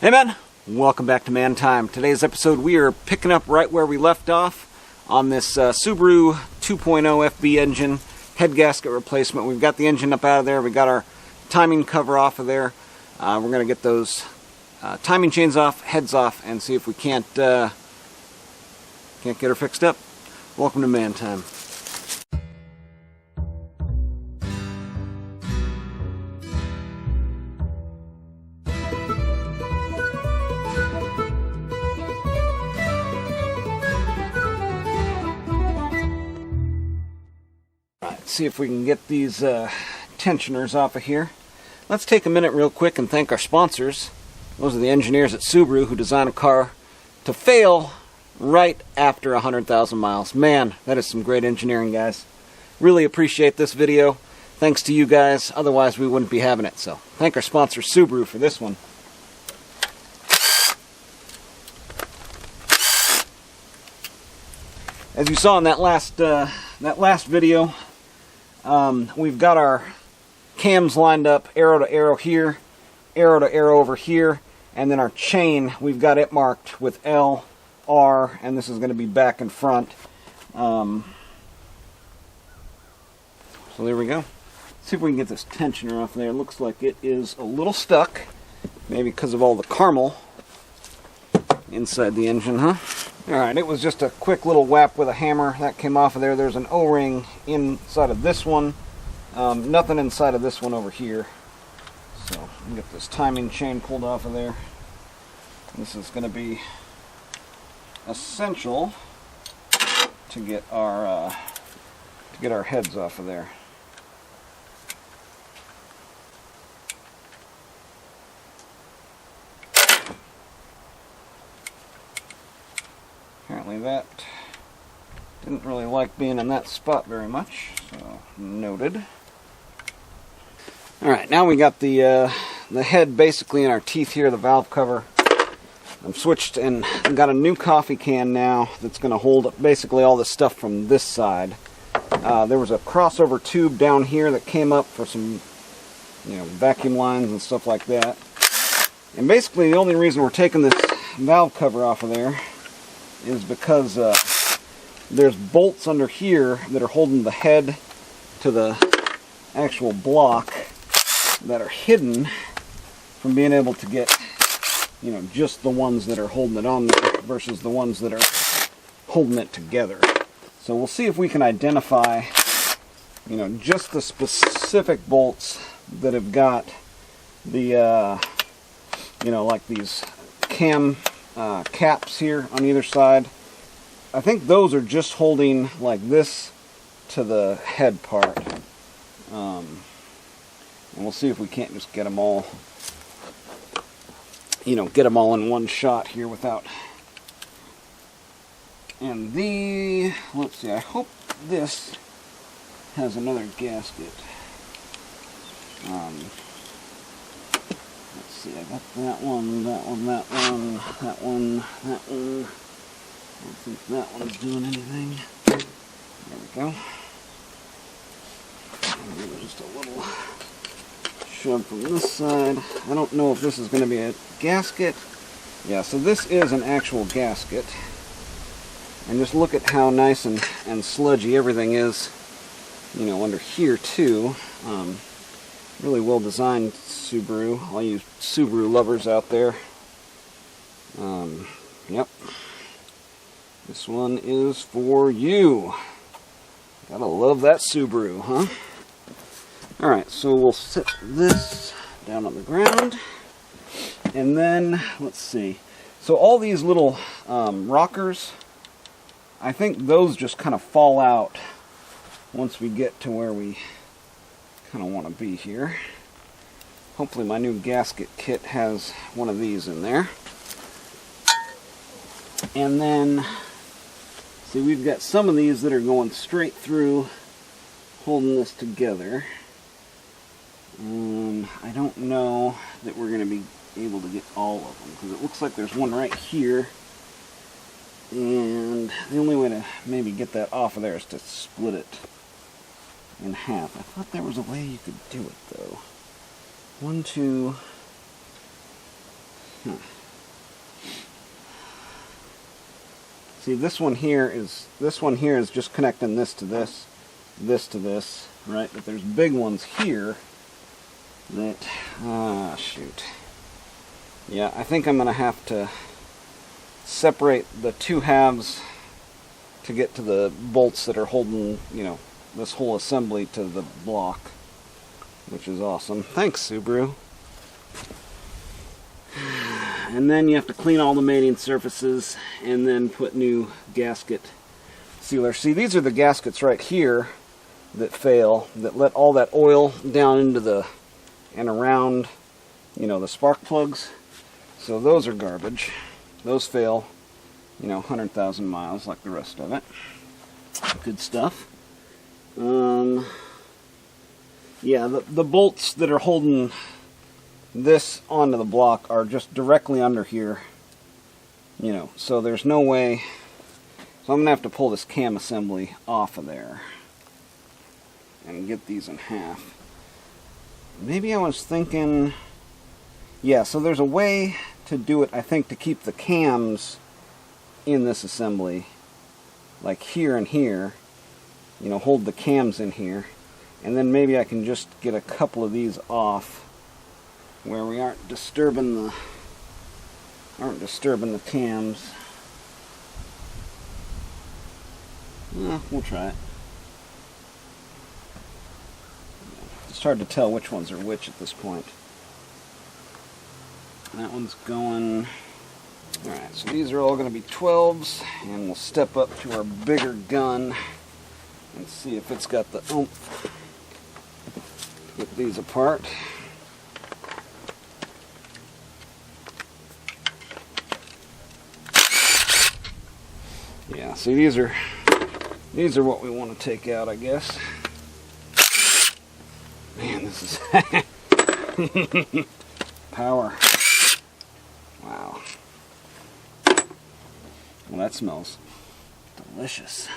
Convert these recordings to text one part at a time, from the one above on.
Hey man, welcome back to Man Time. Today's episode we are picking up right where we left off on this Subaru 2.0 FB engine head gasket replacement. We've got the engine up out of there, we got our timing cover off of there. We're going to get those timing chains off, heads off, and see if we can't get her fixed up. Welcome to Man Time. See if we can get these tensioners off of here. Let's take a minute real quick and thank our sponsors. Those are the engineers at Subaru who designed a car to fail right after 100,000 miles. Man, that is some great engineering, guys. Really appreciate this video. Thanks to you guys, otherwise we wouldn't be having it. So thank our sponsor Subaru for this one. As you saw in that last video, we've got our cams lined up, arrow to arrow here, arrow to arrow over here, and then our chain, we've got it marked with L, R, and this is going to be back and front. So there we go. Let's see if we can get this tensioner off there. It looks like it is a little stuck, maybe because of all the caramel inside the engine, huh? Alright, it was just a quick little whap with a hammer. That came off of there. There's an O-ring inside of this one. Nothing inside of this one over here. So, we'll get this timing chain pulled off of there. This is going to be essential to get our heads off of there. Apparently that didn't really like being in that spot very much, so noted. Alright, now we got the head basically in our teeth here, the valve cover. I've switched and got a new coffee can now that's going to hold basically all this stuff from this side. There was a crossover tube down here that came up for some vacuum lines and stuff like that. And basically the only reason we're taking this valve cover off of there is because there's bolts under here that are holding the head to the actual block that are hidden from being able to get, just the ones that are holding it on there versus the ones that are holding it together. So we'll see if we can identify, just the specific bolts that have got the, like these cam caps here on either side. I think those are just holding like this to the head part. And we'll see if we can't just get them all, get them all in one shot here without. And let's see, I hope this has another gasket. Let's see, I got that one, that one, that one, that one, that one. I don't think that one's doing anything. There we go. Maybe just a little shove from this side. I don't know if this is going to be a gasket. Yeah, so this is an actual gasket. And just look at how nice and sludgy everything is, under here too. Really well designed Subaru. All you Subaru lovers out there. Yep. This one is for you. Gotta love that Subaru, huh? Alright, so we'll set this down on the ground. And then, let's see. So all these little rockers, I think those just kind of fall out once we get to where we kind of want to be here. Hopefully my new gasket kit has one of these in there. And then, see, we've got some of these that are going straight through, holding this together. I don't know that we're going to be able to get all of them, because it looks like there's one right here. And the only way to maybe get that off of there is to split it in half. I thought there was a way you could do it, though. 1, 2, See, this one here is just connecting this to this, this to this, right? But there's big ones here that, shoot. Yeah, I think I'm going to have to separate the two halves to get to the bolts that are holding, you know, this whole assembly to the block, which is awesome. Thanks, Subaru. And then you have to clean all the mating surfaces and then put new gasket sealer. See, these are the gaskets right here that fail, that let all that oil down into the and around, you know, the spark plugs. So those are garbage. Those fail, you know, 100,000 miles like the rest of it. Good stuff. Yeah, the bolts that are holding this onto the block are just directly under here, you know, so there's no way. So I'm gonna have to pull this cam assembly off of there and get these in half. Maybe I was thinking, yeah, so there's a way to do it, I think, to keep the cams in this assembly, like here and here, you know, hold the cams in here, and then maybe I can just get a couple of these off where we aren't disturbing the cams. We'll try it. It's hard to tell which ones are which at this point. That one's going. Alright, so these are all going to be 12s, and we'll step up to our bigger gun and see if it's got the oomph to get these apart. Yeah, see, these are what we want to take out, I guess. Man, this is power. Wow. Well, that smells delicious.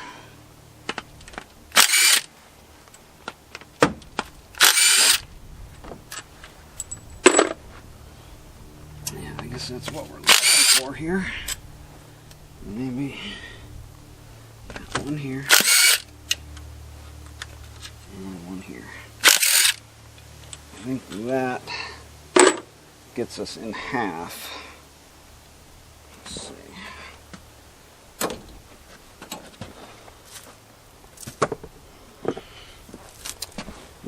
Yeah, I guess that's what we're looking for here. Maybe one here and one here. I think that gets us in half. Let's see.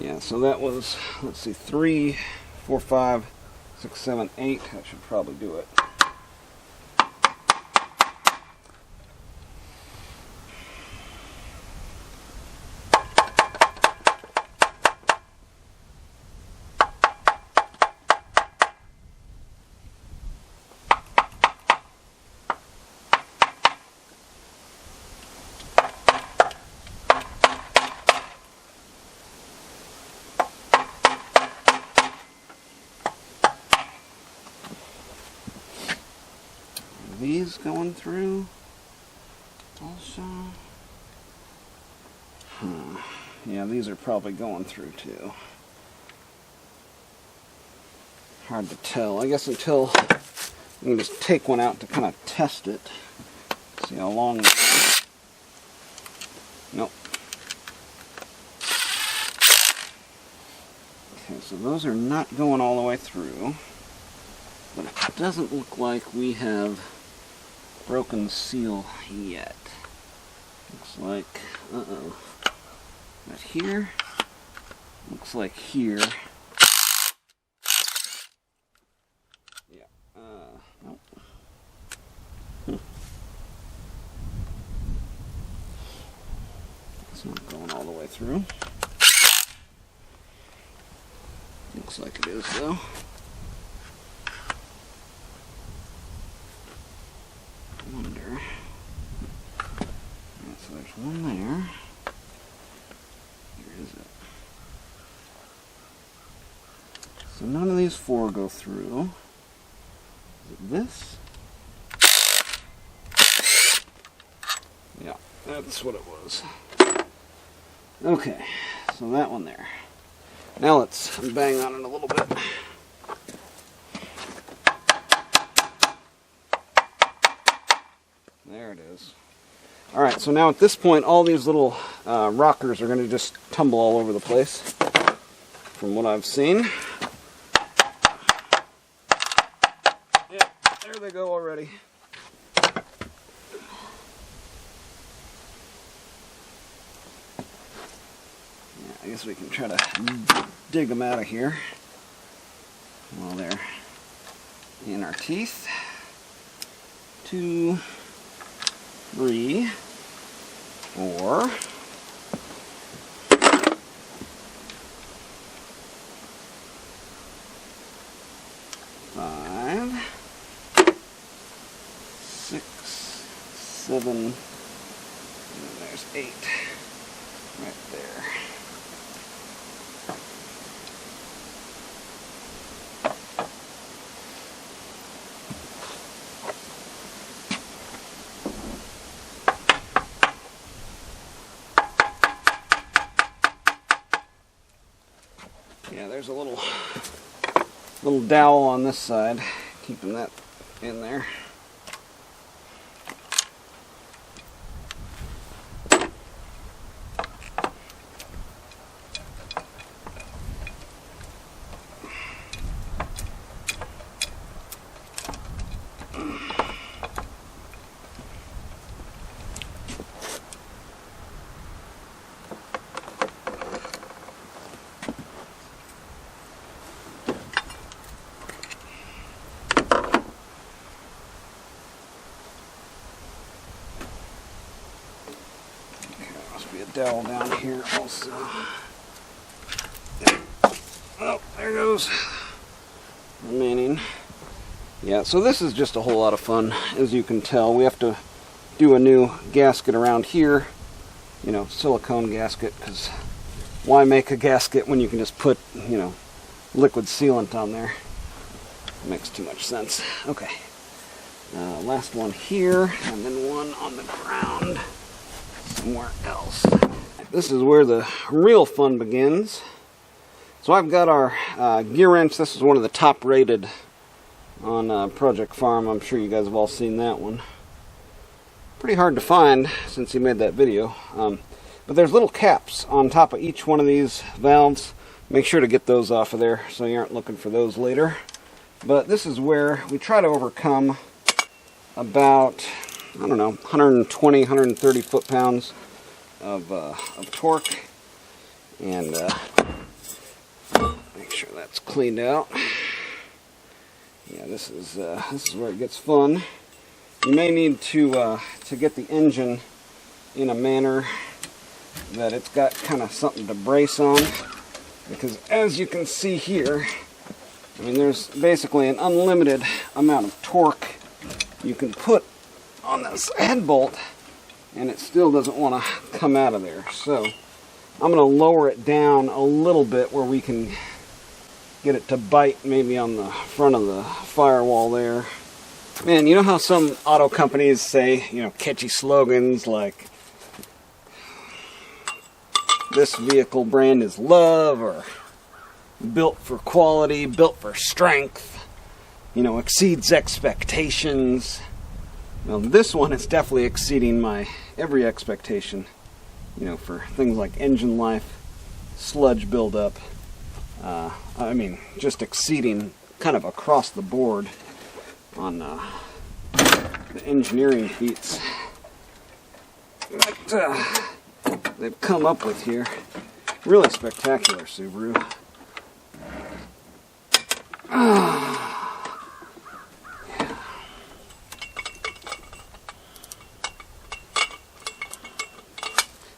Yeah, so that was, let's see, 3, 4, 5, 6, 7, 8. That should probably do it. These going through also. Yeah, these are probably going through too. Hard to tell. I guess until we can just take one out to kind of test it. See how long. Nope. Okay, so those are not going all the way through. But it doesn't look like we have broken seal yet. Looks like, Right here. Looks like here. Yeah. Nope. It's not going all the way through. Looks like it is though. Wonder. Right, so there's one there. Where is it? So none of these 4 go through. Is it this? Yeah, that's what it was. Okay, so that one there. Now let's bang on it a little bit. There it is. Alright, so now at this point, all these little rockers are going to just tumble all over the place, from what I've seen. Yeah, there they go already. Yeah, I guess we can try to dig them out of here while they're in our teeth. 2, 3, 4, 5, 6, 7, and there's 8 right there. Yeah, there's a little dowel on this side, keeping that in there. Be a dowel down here also. Oh, there goes remaining. Yeah, so this is just a whole lot of fun, as you can tell. We have to do a new gasket around here, you know, silicone gasket, because why make a gasket when you can just put, you know, liquid sealant on there? It makes too much sense. Okay, last one here, and then one on the ground somewhere else. This is where the real fun begins. So I've got our gear wrench. This is one of the top rated on Project Farm. I'm sure you guys have all seen that one. Pretty hard to find since he made that video. But there's little caps on top of each one of these valves. Make sure to get those off of there so you aren't looking for those later. But this is where we try to overcome about, I don't know, 120, 130 foot-pounds of torque, and make sure that's cleaned out. Yeah, this is where it gets fun. You may need to get the engine in a manner that it's got kind of something to brace on, because as you can see here, I mean, there's basically an unlimited amount of torque you can put on this head bolt, and it still doesn't want to come out of there. So I'm going to lower it down a little bit where we can get it to bite maybe on the front of the firewall there. Man, you know how some auto companies say, you know, catchy slogans like, this vehicle brand is love, or built for quality, built for strength, you know, exceeds expectations. Now this one is definitely exceeding my every expectation, you know, for things like engine life, sludge buildup. I mean, just exceeding kind of across the board on the engineering feats that they've come up with here. Really spectacular, Subaru.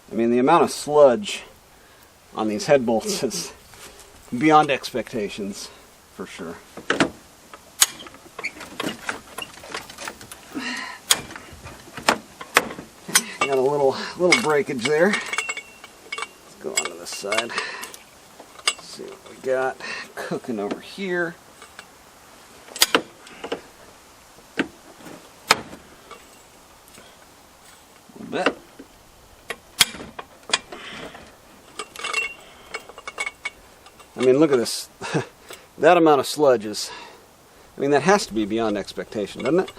I mean, the amount of sludge on these head bolts is beyond expectations, for sure. Got a little breakage there. Let's go on to this side. See what we got cooking over here. A little bit. I mean, look at this. That amount of sludge is, I mean, that has to be beyond expectation, doesn't it?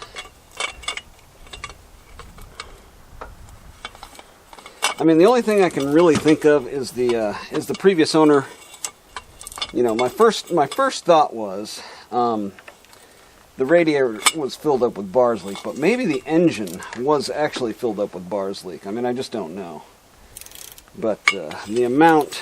I mean, the only thing I can really think of is the previous owner. You know, my first thought was the radiator was filled up with bars leak, but maybe the engine was actually filled up with bars leak. I mean, I just don't know. But the amount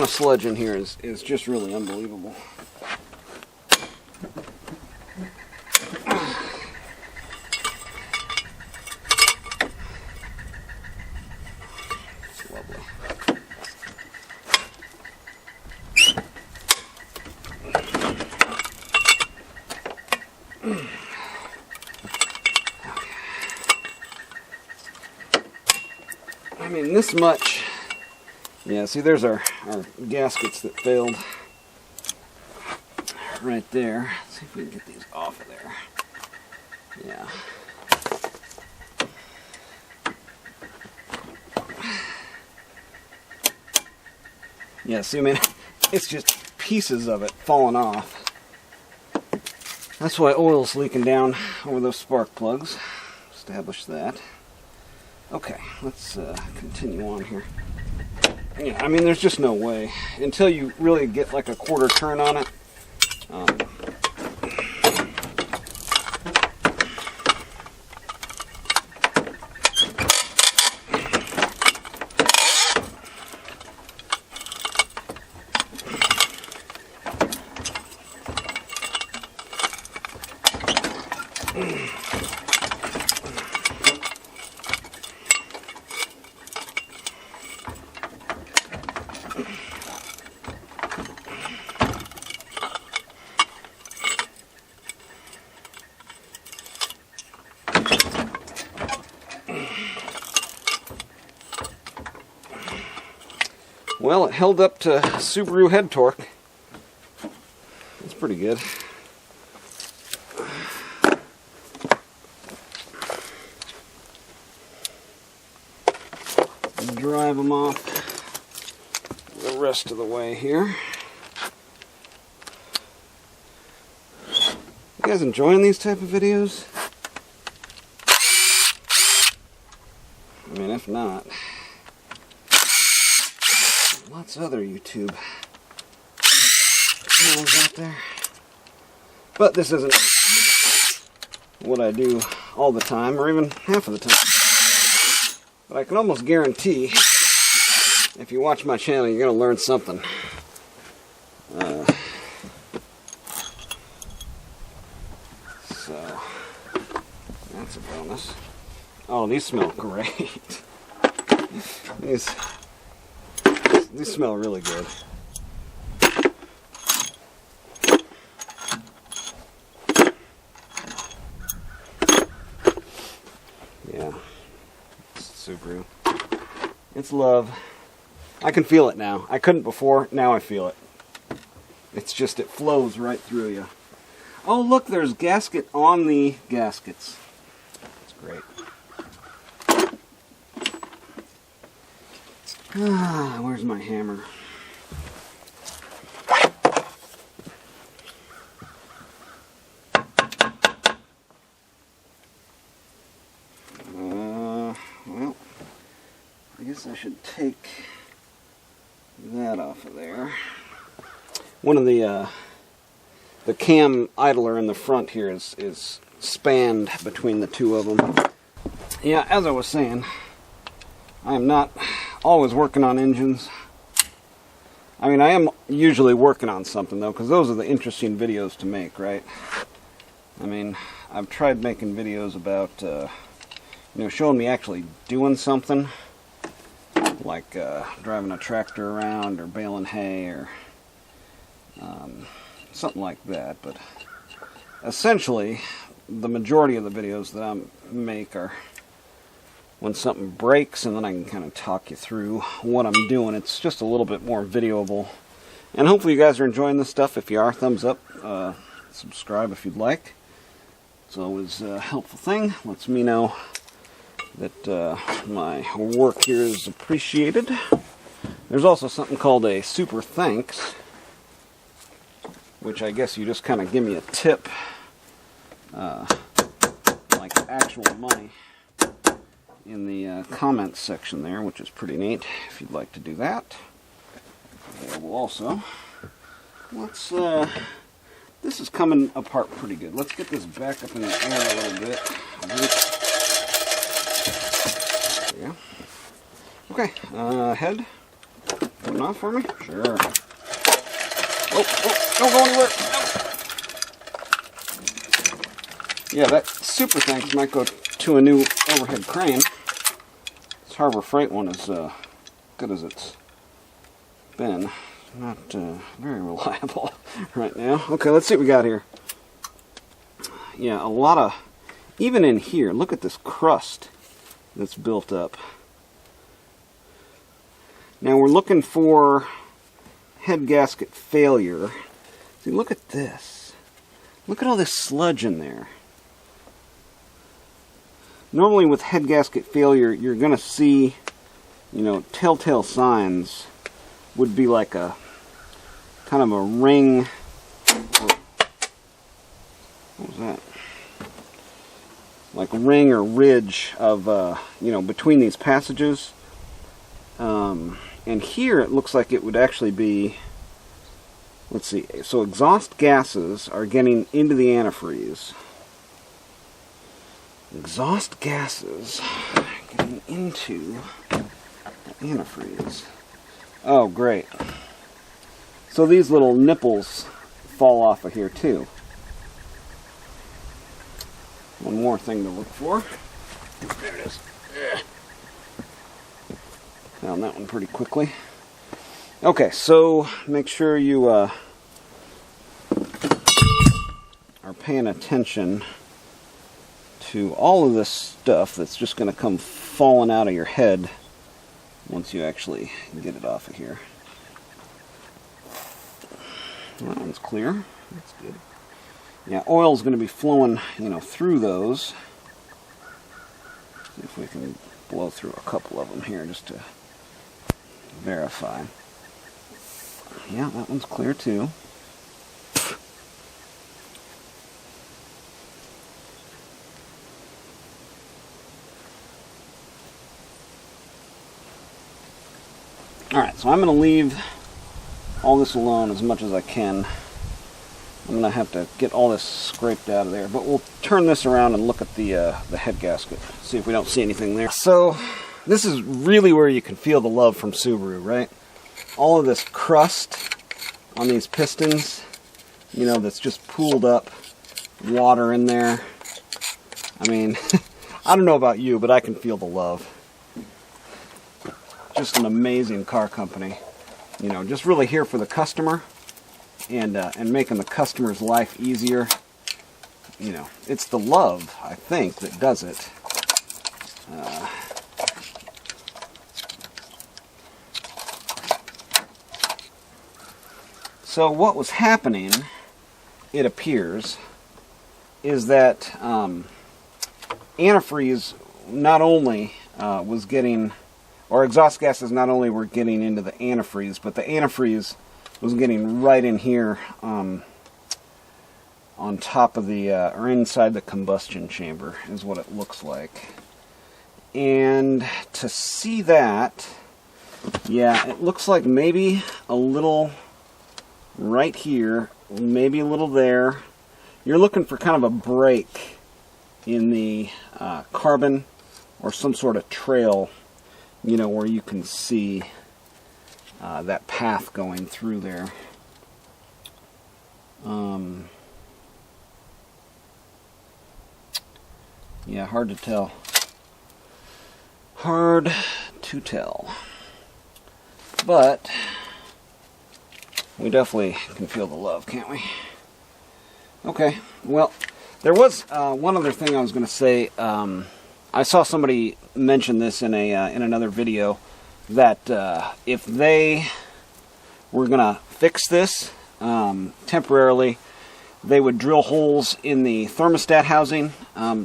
of sludge in here is just really unbelievable. It's lovely. I mean, this much. Yeah, see, there's our gaskets that failed right there. Let's see if we can get these off of there. Yeah. Yeah, see, I mean, it's just pieces of it falling off. That's why oil's leaking down over those spark plugs. Establish that. Okay, let's continue on here. Yeah, I mean, there's just no way. Until you really get like a quarter turn on it. Well, it held up to Subaru head torque. That's pretty good. Drive them off the rest of the way here. You guys enjoying these type of videos? I mean, if not, lots of other YouTube channels out there. But this isn't what I do all the time, or even half of the time. But I can almost guarantee, if you watch my channel, you're going to learn something. So, that's a bonus. Oh, these smell great. These smell really good. Yeah. Subaru. It's love. I can feel it now. I couldn't before. Now I feel it. It's just, it flows right through you. Oh, look, there's gasket on the gaskets. That's great. Ah, where's my hammer? Well, I guess I should take that off of there. One of the cam idler in the front here is spanned between the two of them. Yeah, as I was saying, I am not always working on engines. I mean, I am usually working on something though, because those are the interesting videos to make, right? I mean, I've tried making videos about, showing me actually doing something, like driving a tractor around or baling hay or something like that. But essentially, the majority of the videos that I make are when something breaks, and then I can kind of talk you through what I'm doing. It's just a little bit more videoable. And hopefully you guys are enjoying this stuff. If you are, thumbs up. Subscribe if you'd like. It's always a helpful thing. Lets me know that my work here is appreciated. There's also something called a super thanks. which I guess you just kind of give me a tip, like actual money, in the comments section there, which is pretty neat if you'd like to do that. Available also. Let's, this is coming apart pretty good. Let's get this back up in the air a little bit. There you go. Okay, head. Put it on for me? Sure. Oh, don't go anywhere. No. Yeah, that super thanks might go to a new overhead crane. This Harbor Freight one is good as it's been. Not very reliable right now. Okay, let's see what we got here. Yeah, a lot of, even in here, look at this crust that's built up. Now we're looking for head gasket failure. See, look at this. Look at all this sludge in there. Normally with head gasket failure, you're going to see, you know, telltale signs would be like a kind of a ring. What was that? Like a ring or ridge of, you know, between these passages. And here it looks like it would actually be, let's see, so exhaust gases are getting into the antifreeze. Exhaust gases getting into the antifreeze. Oh, great. So these little nipples fall off of here too. One more thing to look for. There it is. Found that one pretty quickly. Okay, so make sure you are paying attention to all of this stuff that's just going to come falling out of your head once you actually get it off of here. That one's clear. That's good. Yeah, oil's going to be flowing, you know, through those. See if we can blow through a couple of them here just to verify. Yeah, that one's clear too. Alright, so I'm going to leave all this alone as much as I can. I'm going to have to get all this scraped out of there, but we'll turn this around and look at the head gasket, see if we don't see anything there. So, this is really where you can feel the love from Subaru, right? All of this crust on these pistons, you know, that's just pooled up, water in there. I mean, I don't know about you, but I can feel the love. Just an amazing car company, you know, just really here for the customer and making the customer's life easier. You know, it's the love, I think, that does it. So what was happening, it appears, is that antifreeze not only was getting, or exhaust gases not only were getting into the antifreeze, but the antifreeze was getting right in here on top of the, or inside the combustion chamber, is what it looks like. And to see that, yeah, it looks like maybe a little right here, maybe a little there. You're looking for kind of a break in the carbon or some sort of trail, you know, where you can see that path going through there. Yeah, hard to tell. Hard to tell. But we definitely can feel the love, can't we? Okay, well, there was one other thing I was going to say. I saw somebody mention this in another video, that if they were going to fix this temporarily, they would drill holes in the thermostat housing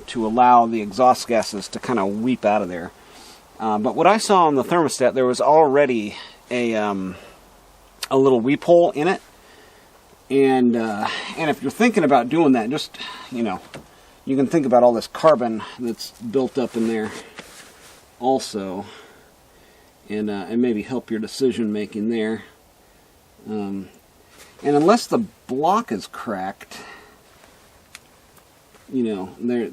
to allow the exhaust gases to kind of weep out of there. But what I saw on the thermostat, there was already a little weep hole in it, And if you're thinking about doing that, just, you know, you can think about all this carbon that's built up in there also, and maybe help your decision making there. And unless the block is cracked, you know,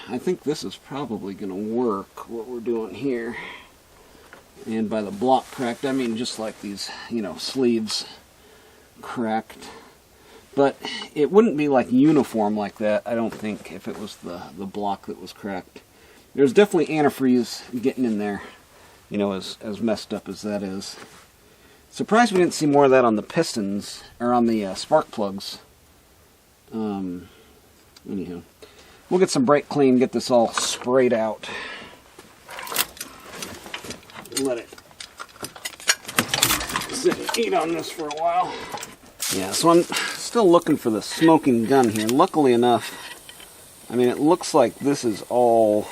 I think this is probably going to work, what we're doing here. And by the block cracked, I mean just like these, you know, sleeves cracked. But it wouldn't be like uniform like that, I don't think, if it was the block that was cracked. There's definitely antifreeze getting in there, you know, as messed up as that is. Surprised we didn't see more of that on the pistons, or on the spark plugs. Anyhow, we'll get some brake clean, get this all sprayed out. Let it sit and eat on this for a while. Yeah, so I'm still looking for the smoking gun here. Luckily enough, I mean, it looks like this is all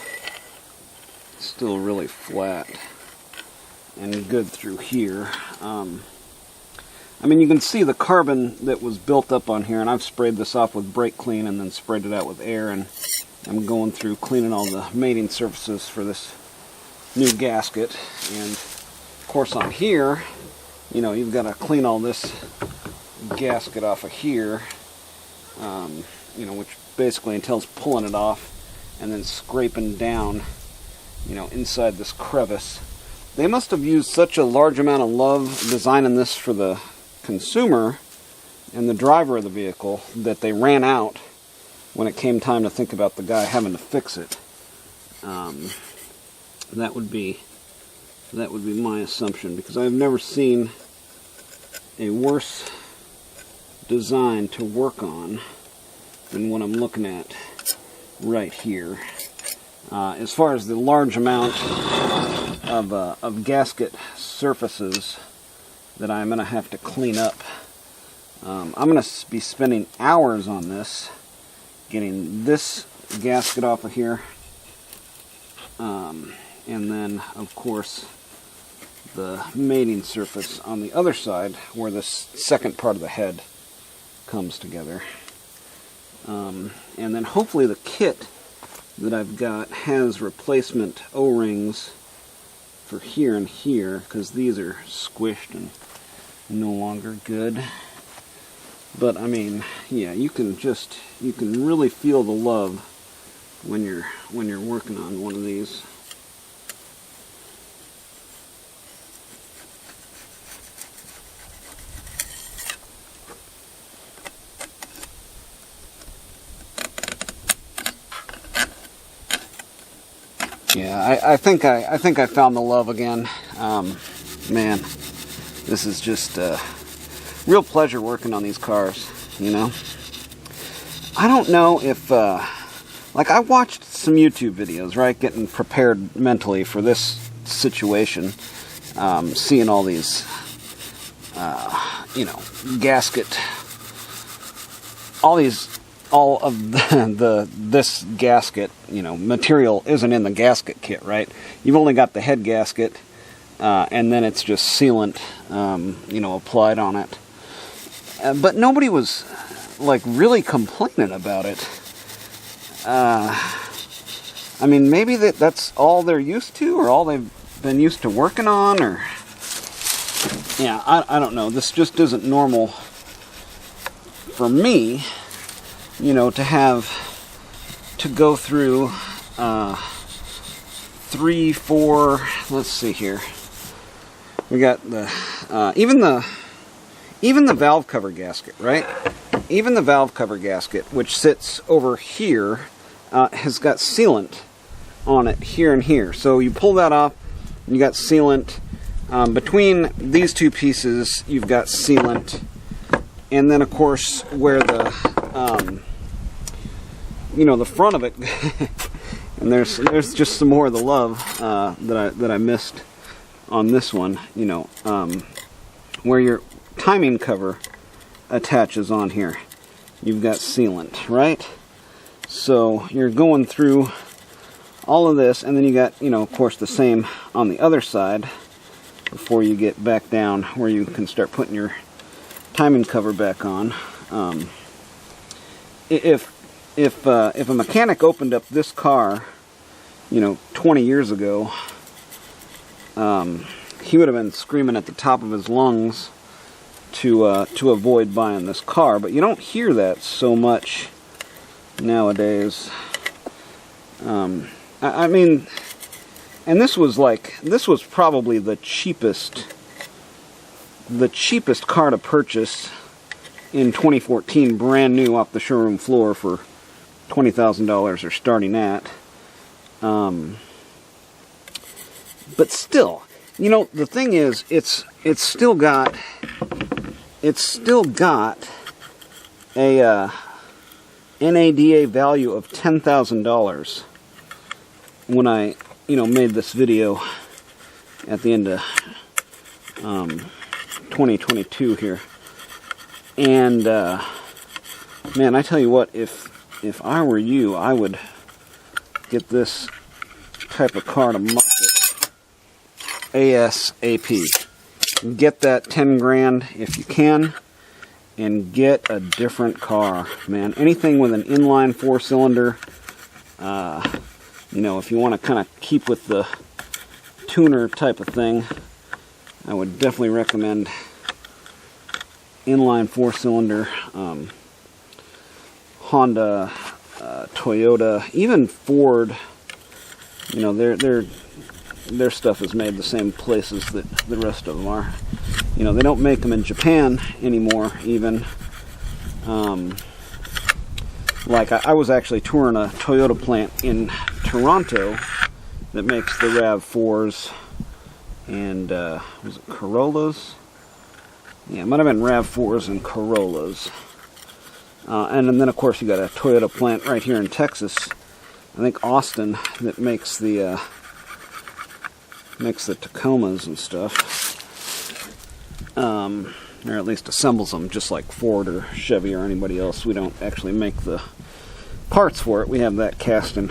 still really flat and good through here. I mean, you can see the carbon that was built up on here, and I've sprayed this off with brake clean and then sprayed it out with air, and I'm going through cleaning all the mating surfaces for this new gasket. And of course on here, you know, you've got to clean all this gasket off of here, you know, which basically entails pulling it off and then scraping down, you know, inside this crevice. They must have used such a large amount of love designing this for the consumer and the driver of the vehicle that they ran out when it came time to think about the guy having to fix it. That would be my assumption, because I've never seen a worse design to work on than what I'm looking at right here. As far as the large amount of gasket surfaces that I'm going to have to clean up, I'm going to be spending hours on this, getting this gasket off of here, and then of course the mating surface on the other side where this second part of the head comes together. And then hopefully the kit that I've got has replacement O-rings for here and here, because these are squished and no longer good. But I mean, yeah, you can really feel the love when you're working on one of these. Yeah, I think I found the love again. Man, this is just real pleasure working on these cars, you know. I don't know if, like, I watched some YouTube videos, right, getting prepared mentally for this situation, seeing all these, you know, gasket, all of this gasket, you know, material isn't in the gasket kit, right? You've only got the head gasket, and then it's just sealant, you know, applied on it. But nobody was, like, really complaining about it. I mean, maybe that's all they're used to, or all they've been used to working on, or... Yeah, I don't know. This just isn't normal for me, you know, to go through 3, 4, let's see here. We got the even the valve cover gasket, right? Even the valve cover gasket, which sits over here, has got sealant on it here and here. So you pull that off, and you got sealant. Between these two pieces, you've got sealant. And then, of course, where the, you know, the front of it, and there's just some more of the love that I missed on this one, you know, where your timing cover attaches on here. You've got sealant, right? So you're going through all of this, and then you got, you know, of course, the same on the other side before you get back down where you can start putting your timing cover back on. If a mechanic opened up this car, 20 years ago, he would have been screaming at the top of his lungs to avoid buying this car. But you don't hear that so much nowadays. I mean, and this was probably the cheapest car to purchase in 2014, brand new off the showroom floor for $20,000 or starting at. But still, the thing is, it's still got a NADA value of $10,000 when I made this video at the end of 2022 here. And man, I tell you what, if I were you, I would get this type of car to market ASAP. Get that 10 grand if you can, and get a different car, man. Anything with an inline 4-cylinder, if you want to kind of keep with the tuner type of thing, I would definitely recommend inline 4-cylinder. Honda, Toyota, even Ford, their stuff is made the same places that the rest of them are. They don't make them in Japan anymore, even. Like, I was actually touring a Toyota plant in Toronto that makes the RAV4s and, was it Corollas? Yeah, it might have been RAV4s and Corollas. And then, of course, you got a Toyota plant right here in Texas, I think Austin, that makes the Tacomas and stuff. Or at least assembles them, just like Ford or Chevy or anybody else. We don't actually make the parts for it. We have that cast in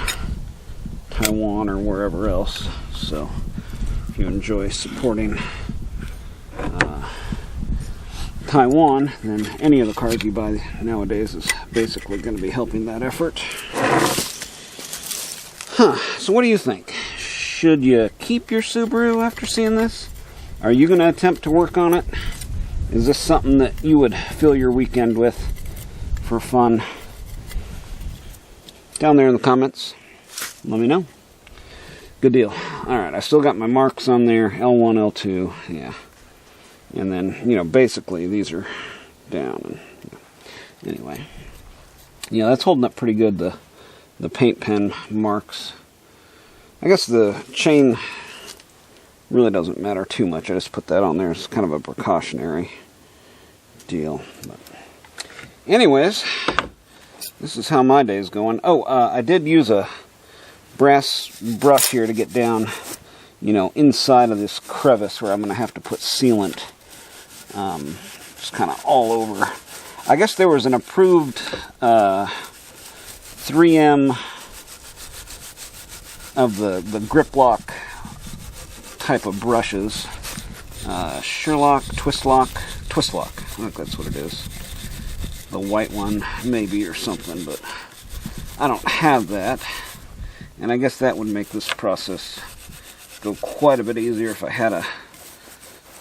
Taiwan or wherever else. So, if you enjoy supporting Taiwan, then any of the cars you buy nowadays is basically going to be helping that effort. So what do you think? Should you keep your Subaru after seeing this? Are you going to attempt to work on it? Is this something that you would fill your weekend with for fun? Down there in the comments, let me know. Good deal. Alright, I still got my marks on there, L1, L2, yeah. And then, basically these are down. And, anyway. Yeah, that's holding up pretty good, the paint pen marks. I guess the chain really doesn't matter too much. I just put that on there as kind of a precautionary deal. But anyways, this is how my day's going. Oh, I did use a brass brush here to get down, inside of this crevice where I'm going to have to put sealant. Just kind of all over. I guess there was an approved 3M of the grip lock type of brushes. Sherlock, Twist Lock. I think that's what it is. The white one, maybe, or something, but I don't have that. And I guess that would make this process go quite a bit easier if I had a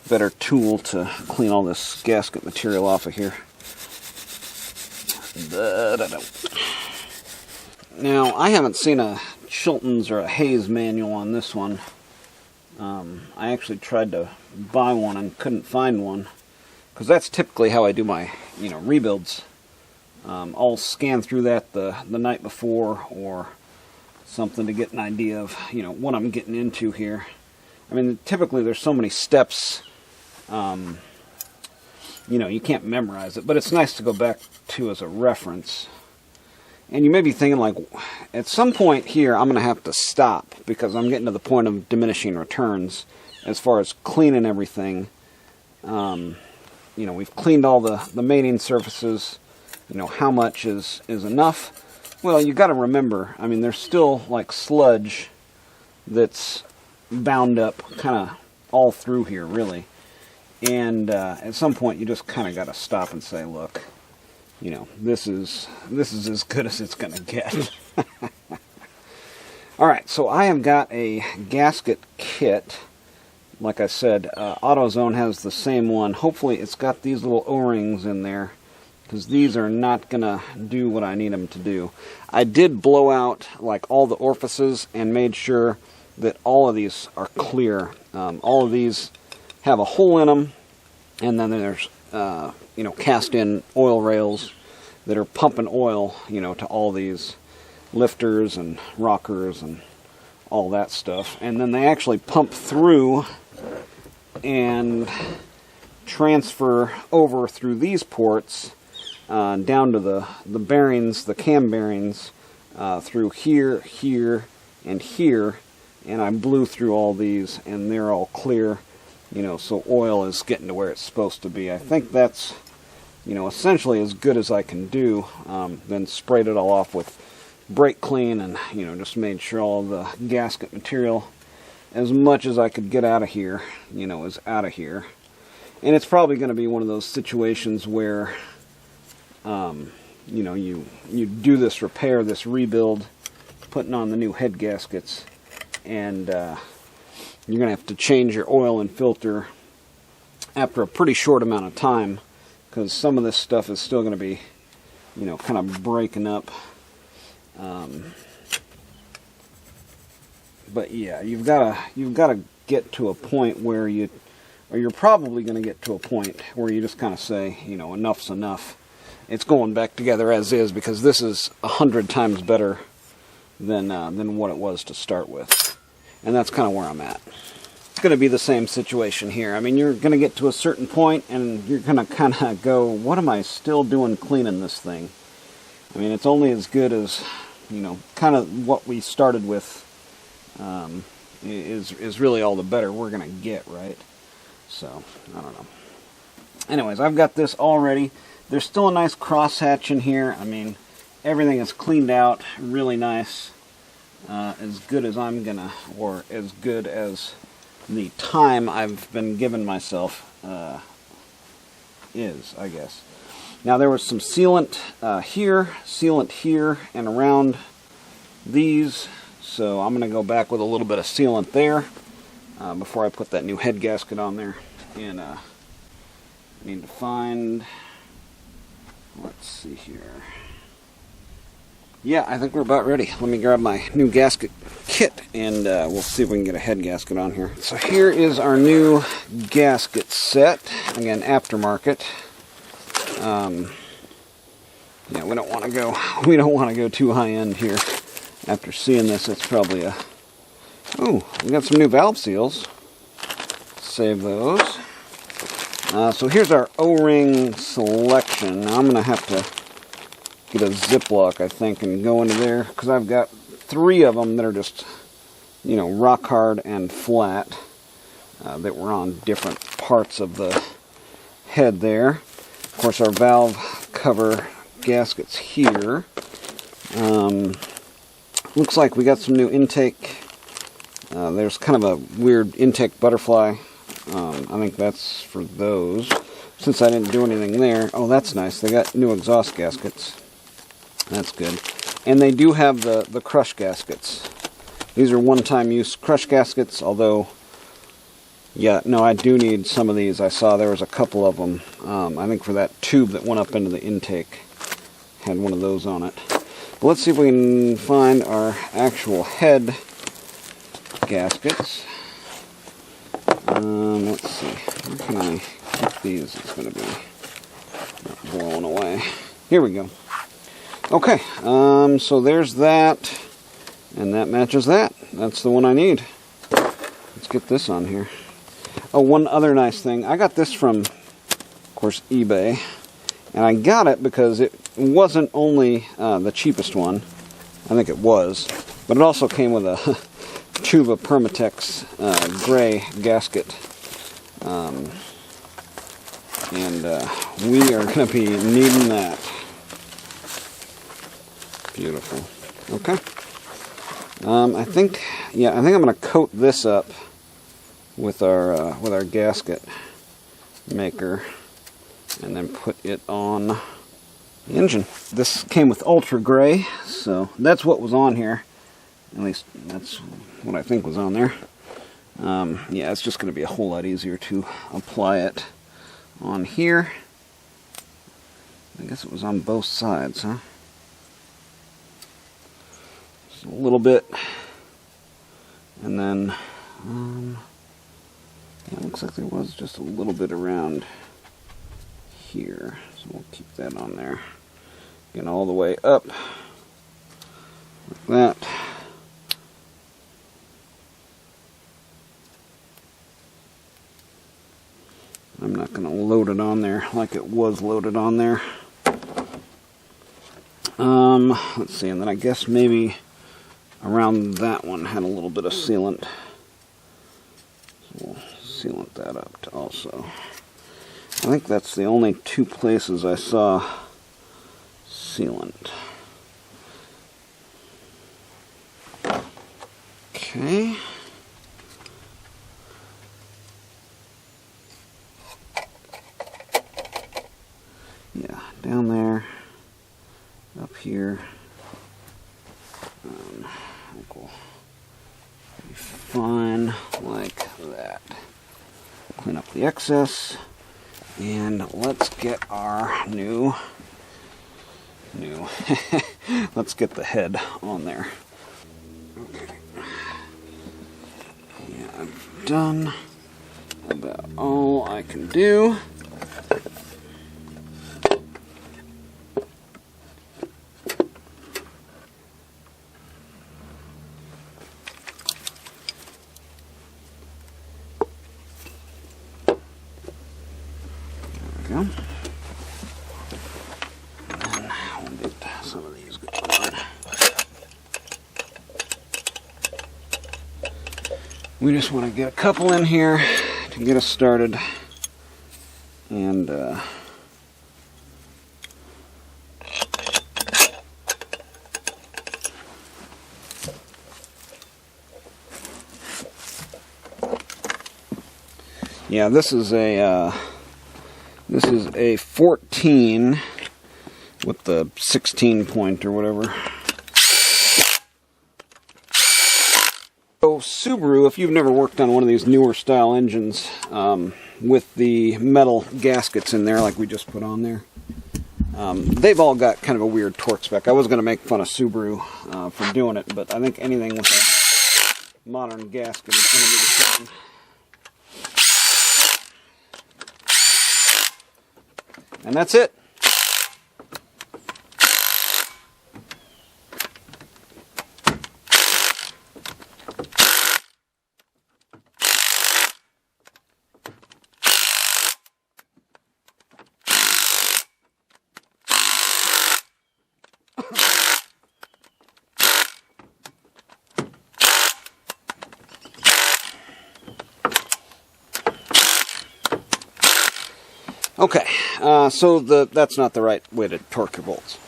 better tool to clean all this gasket material off of here. But I don't. Now, I haven't seen a Chilton's or a Hayes manual on this one. I actually tried to buy one and couldn't find one, because that's typically how I do my rebuilds. I'll scan through that the night before or something to get an idea of what I'm getting into here. I mean, typically there's so many steps, you can't memorize it, but it's nice to go back to as a reference. And you may be thinking, like, at some point here, I'm going to have to stop because I'm getting to the point of diminishing returns as far as cleaning everything. We've cleaned all the mating surfaces. How much is enough? Well, you got to remember, I mean, there's still, like, sludge that's bound up kind of all through here, really. And at some point, you just kind of got to stop and say, look, you know, this is as good as it's going to get. All right, so I have got a gasket kit. Like I said, AutoZone has the same one. Hopefully it's got these little O-rings in there, because these are not going to do what I need them to do. I did blow out like all the orifices and made sure that all of these are clear. All of these have a hole in them, and then there's you know, cast-in oil rails that are pumping oil, you know, to all these lifters and rockers and all that stuff. And then they actually pump through and transfer over through these ports down to the bearings, the cam bearings, through here, here, and here. And I blew through all these, and they're all clear, you know, so oil is getting to where it's supposed to be. I think that's, you know, essentially as good as I can do. Then sprayed it all off with brake clean, and, you know, just made sure all the gasket material, as much as I could get out of here, you know, is out of here. And it's probably going to be one of those situations where, you know, you do this repair, this rebuild, putting on the new head gaskets, and you're going to have to change your oil and filter after a pretty short amount of time, because some of this stuff is still going to be, you know, kind of breaking up. But yeah, you've got to get to a point where you're probably going to get to a point where you just kind of say, you know, enough's enough. It's going back together as is, because this is 100 times better than what it was to start with. And that's kind of where I'm at. It's going to be the same situation here. I mean, you're going to get to a certain point, and you're going to kind of go, what am I still doing cleaning this thing? I mean, it's only as good as, you know, kind of what we started with is really all the better we're going to get, right? So, I don't know. Anyways, I've got this all ready. There's still a nice crosshatch in here. I mean, everything is cleaned out really nice. As good as I'm going to, or as good as the time I've been giving myself is, I guess. Now, there was some sealant here, and around these, so I'm going to go back with a little bit of sealant there before I put that new head gasket on there. And I need to find, let's see here. Yeah, I think we're about ready. Let me grab my new gasket kit, and we'll see if we can get a head gasket on here. So here is our new gasket set. Again, aftermarket. Yeah, we don't want to go too high end here. After seeing this, it's probably a... Oh, we got some new valve seals. Save those. So here's our O-ring selection. Now I'm going to have to get a Ziploc, I think, and go into there, because I've got 3 of them that are just, you know, rock hard and flat, that were on different parts of the head there. Of course, our valve cover gaskets here. Looks like we got some new intake. There's kind of a weird intake butterfly. I think that's for those. Since I didn't do anything there. Oh, that's nice. They got new exhaust gaskets. That's good. And they do have the crush gaskets. These are one-time use crush gaskets, although, yeah, no, I do need some of these. I saw there was a couple of them. I think for that tube that went up into the intake had one of those on it. But let's see if we can find our actual head gaskets. Let's see. Where can I keep these? It's going to be not blowing away. Here we go. Okay, so there's that, and that matches that. That's the one I need. Let's get this on here. Oh, one other nice thing. I got this from, of course, eBay, and I got it because it wasn't only the cheapest one. I think it was, but it also came with a tube of Permatex gray gasket, and we are going to be needing that. Beautiful. Okay. I think I'm going to coat this up with our gasket maker, and then put it on the engine. This came with ultra gray, so that's what was on here. At least that's what I think was on there. Yeah, it's just going to be a whole lot easier to apply it on here. I guess it was on both sides, huh? Just a little bit. And then, yeah, it looks like there was just a little bit around here. So we'll keep that on there. Again, all the way up. Like that. I'm not going to load it on there like it was loaded on there. Let's see, and then I guess maybe around that one had a little bit of sealant. So we'll sealant that up also. I think that's the only two places I saw sealant. Okay. Yeah, down there, up here. I think we'll be fine like that. Clean up the excess, and let's get our new. Let's get the head on there. Okay. Yeah, I've done about all I can do. Go. And then we'll get some of these going. We just want to get a couple in here to get us started, and yeah, this is a 14 with the 16 point or whatever. So Subaru, if you've never worked on one of these newer style engines with the metal gaskets in there like we just put on there, they've all got kind of a weird torque spec. I was going to make fun of Subaru for doing it, but I think anything with a modern gasket is going to be the same. And that's it. Okay, so that's not the right way to torque your bolts.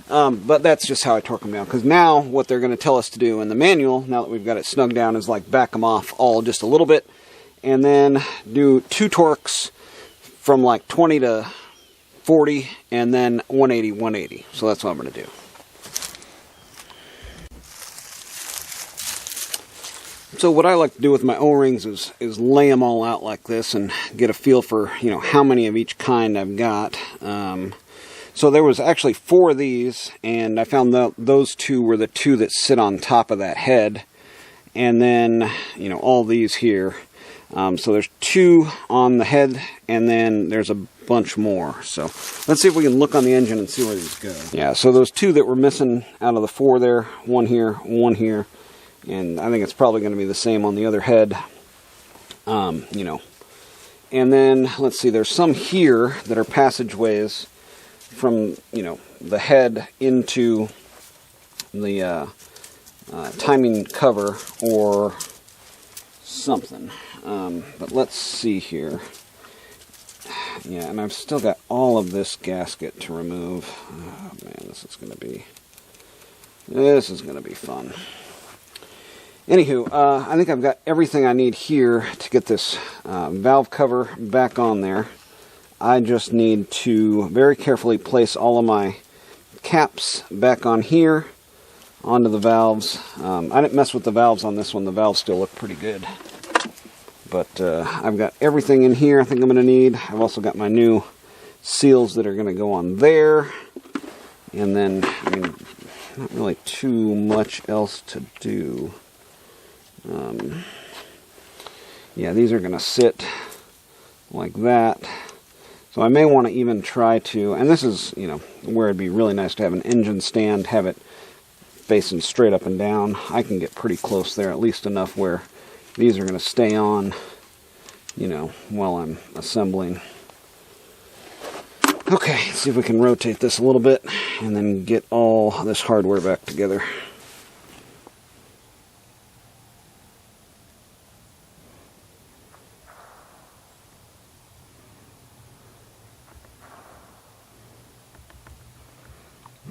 But that's just how I torque them down. Because now what they're going to tell us to do in the manual, now that we've got it snug down, is like back them off all just a little bit. And then do 2 torques from like 20 to 40, and then 180, 180. So that's what I'm going to do. So what I like to do with my O-rings is lay them all out like this and get a feel for, you know, how many of each kind I've got. So there was actually 4 of these, and I found those 2 were the 2 that sit on top of that head. And then, you know, all these here. So there's 2 on the head, and then there's a bunch more. So let's see if we can look on the engine and see where these go. Yeah, so those 2 that were missing out of the 4 there, 1 here, 1 here. And I think it's probably going to be the same on the other head, you know. And then, let's see, there's some here that are passageways from, you know, the head into the timing cover or something. But let's see here. Yeah, and I've still got all of this gasket to remove. Oh, man, this is going to be fun. Anywho, I think I've got everything I need here to get this valve cover back on there. I just need to very carefully place all of my caps back on here, onto the valves. I didn't mess with the valves on this one. The valves still look pretty good. But I've got everything in here I think I'm going to need. I've also got my new seals that are going to go on there. And then, I mean, not really too much else to do. Yeah, these are going to sit like that. So I may want to even try to, and this is, you know, where it'd be really nice to have an engine stand, have it facing straight up and down. I can get pretty close there, at least enough where these are going to stay on, you know, while I'm assembling. Okay, let's see if we can rotate this a little bit and then get all this hardware back together.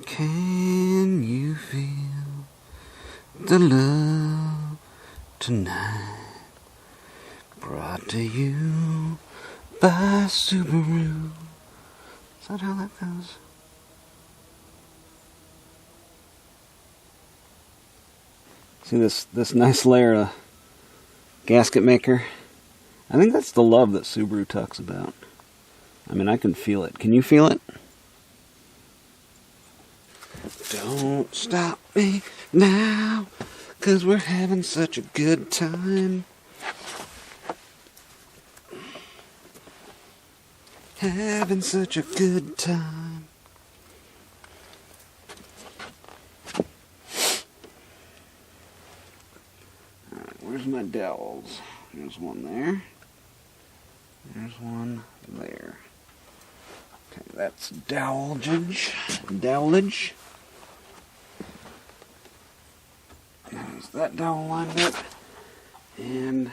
Can you feel the love tonight? Brought to you by Subaru. Is that how that goes? See this nice layer of gasket maker? I think that's the love that Subaru talks about. I mean, I can feel it. Can you feel it? Don't stop me now, 'cause we're having such a good time. Having such a good time. Alright, where's my dowels? There's one there. There's one there. Okay, that's dowelage. Dowelage. There's that dowel lined up. And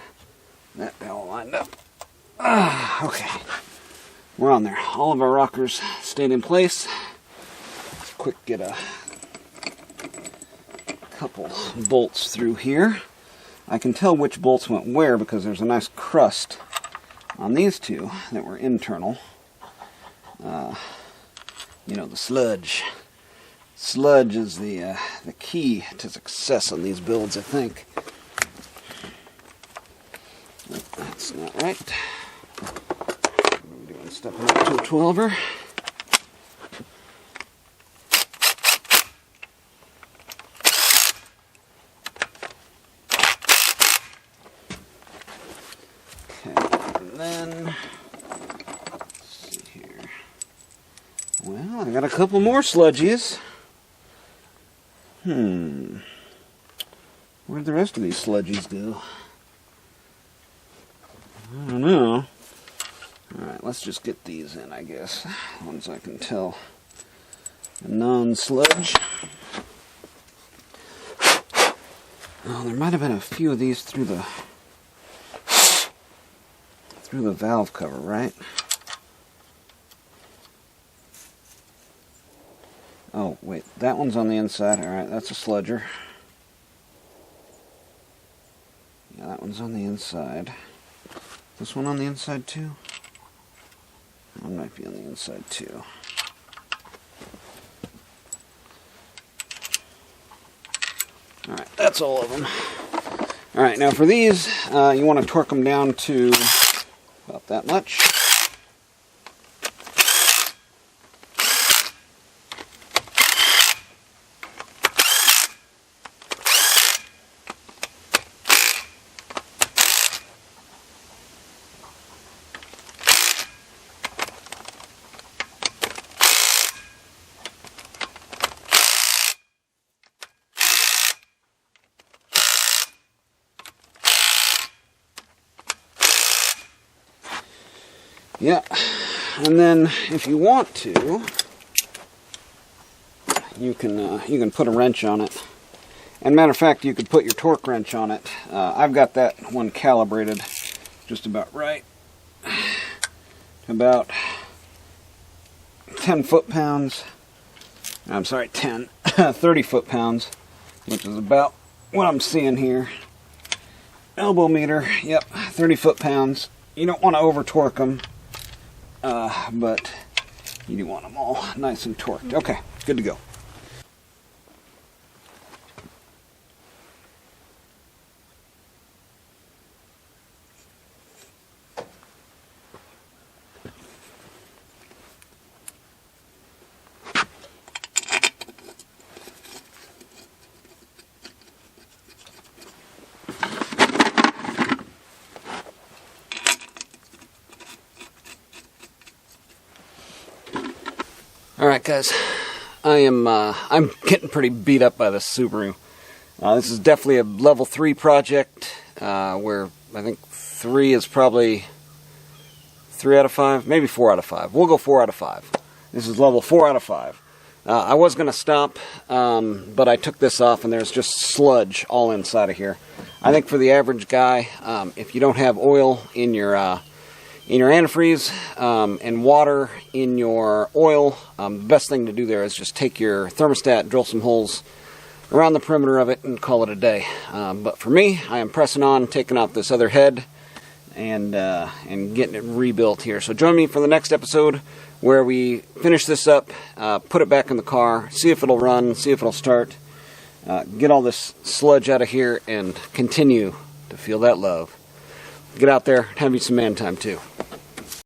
that dowel lined up. Okay. We're on there. All of our rockers stayed in place. Let's quick get a couple bolts through here. I can tell which bolts went where because there's a nice crust on these two that were internal. You know, the sludge. Sludge is the key to success on these builds, I think. Nope, that's not right. Stepping up to a 12er. Okay, and then, let's see here. Well, I got a couple more sludgies. Where'd the rest of these sludgies go? I don't know. Alright, let's just get these in, I guess. Ones I can tell. A non-sludge. Oh, there might have been a few of these through the valve cover, right? Oh, wait, that one's on the inside. Alright, that's a sludger. Yeah, that one's on the inside. This one on the inside too? One might be on the inside too. Alright, that's all of them. Alright, now for these, you want to torque them down to about that much. Yeah, and then if you want to, you can put a wrench on it. And matter of fact, you could put your torque wrench on it. I've got that one calibrated just about right. About 10 foot-pounds. I'm sorry, 30 foot-pounds, which is about what I'm seeing here. Elbow meter, yep, 30 foot-pounds. You don't want to over-torque them. but you do want them all nice and torqued. Okay, good to go. Alright guys, I'm getting pretty beat up by this Subaru. This is definitely a level 3 project, where I think 3 is probably 3 out of 5, maybe 4 out of 5. We'll go 4 out of 5. This is level 4 out of 5. I was going to stop, but I took this off and there's just sludge all inside of here. I think for the average guy, if you don't have oil in your antifreeze and water in your oil, the best thing to do there is just take your thermostat, drill some holes around the perimeter of it, and call it a day. But for me, I am pressing on, taking out this other head, and getting it rebuilt here. So join me for the next episode where we finish this up, put it back in the car, see if it'll run, see if it'll start, get all this sludge out of here, and continue to feel that love. Get out there, have you some man time too.